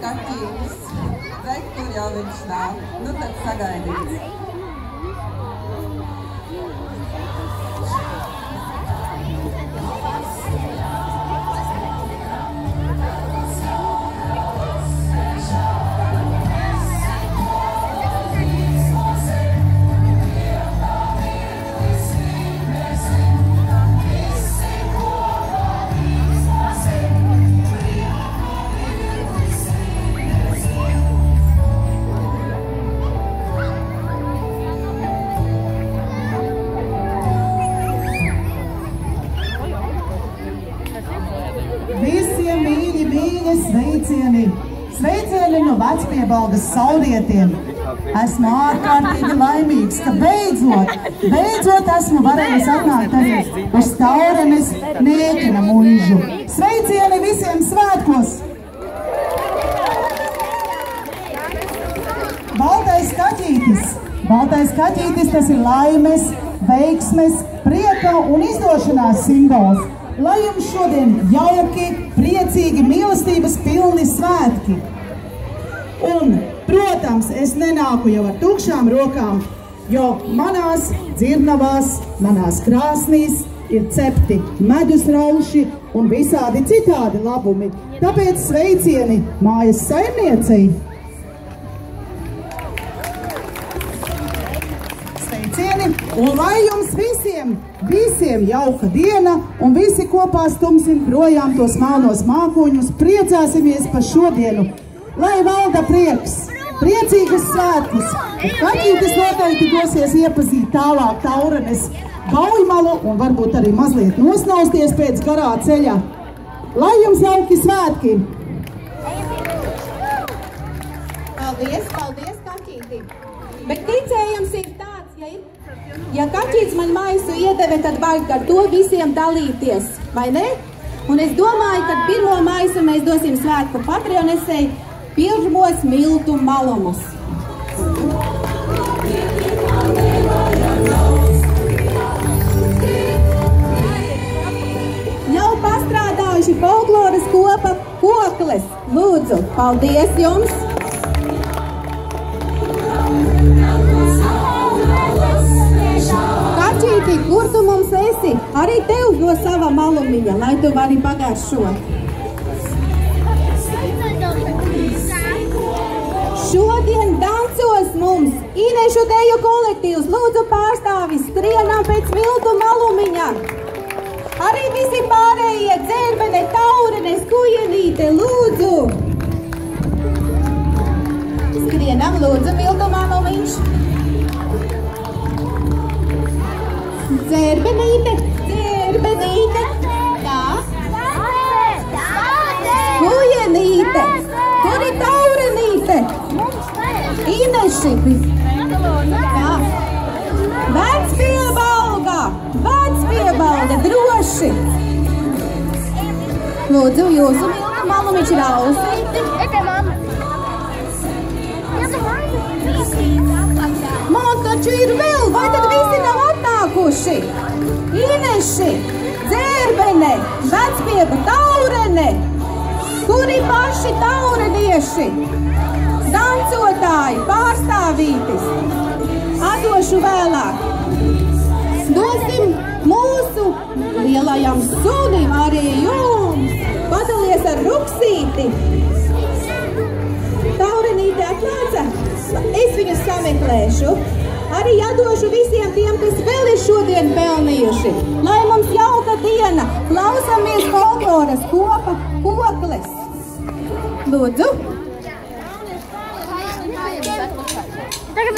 Kaķītis. Redz, kur jau viņš nāk. Nu tad sagaidīt. Visiem mīļi sveicieni! Sveicieni no vecpiebalgas saulietiem! Esmu ārkārtīgi laimīgs, ka beidzot esmu varējis atnākt arī uz Taurenes Nēķina muižu. Sveicieni visiem svētkos! Baltais kaķītis tas ir laimes, veiksmes, prieka un izdošanās simbols. Lai jums šodien jauki, priecīgi, mīlestības pilni svētki. Un, protams, es nenāku jau ar tukšām rokām, jo manās dzirnavās, manās krāsnīs ir cepti medus rauši un visādi citādi labumi. Tāpēc sveicieni mājas saimniecei. Un lai jums visiem jauka diena un visi kopā stumsim projām tos melnos mākoņus, priecāsimies par šodienu. Lai valda prieks, priecīgas svētkus, un kaķītis noteikti dosies iepazīt tālāk Taurenes Baujmalu un varbūt arī mazliet nosnausties pēc garā ceļa. Lai jums jauki svētki! Paldies, kaķītim! Bet ticējums ir tāds, ja kaķītis man maisu iedeve, tad vajag ar to visiem dalīties, vai ne? Un es domāju, ka pirmo maisu mēs dosim svētku patronesei pirmos miltu malumus. Jau pastrādājuši folkloras kopa kokles. Lūdzu, paldies jums! Kaķīti, kur tu mums esi? Arī tev no sava malumiņa, lai tu vari pagaršot. Šodien dancos mums Inešu deju kolektīvs, lūdzu pārstāvis, skrienam pēc miltu malumiņa. Arī visi pārējie Dzērbene, Taurene, Skujenīte, lūdzu. Skrienam, lūdzu, miltu malumiņš. Dzērbenīte, tā. Skujenīte, kur ir Taurenīte? Ineši, tā. Vecpiebalga, droši. Lūdzu, jūsu miltu malumiņš Rausīti. Man taču ir vēl, vai tad visi nav atnākuši? Ineši, Dzērbene, Vecpieba, Taurene. Kuri paši taurenieši? Dancotāji, pārstāvītis. Atdošu vēlāk. Dosim mūsu lielajam sunim arī jums. Padalies ar ruksīti. Taurenīte atnāca. Es viņus sameklēšu. Arī atdošu visiem tiem, kas vēl ir šodien pelnījuši. Lai mums jauka diena. Klausamies folkloras kopa kokles. Lūdzu. Tagad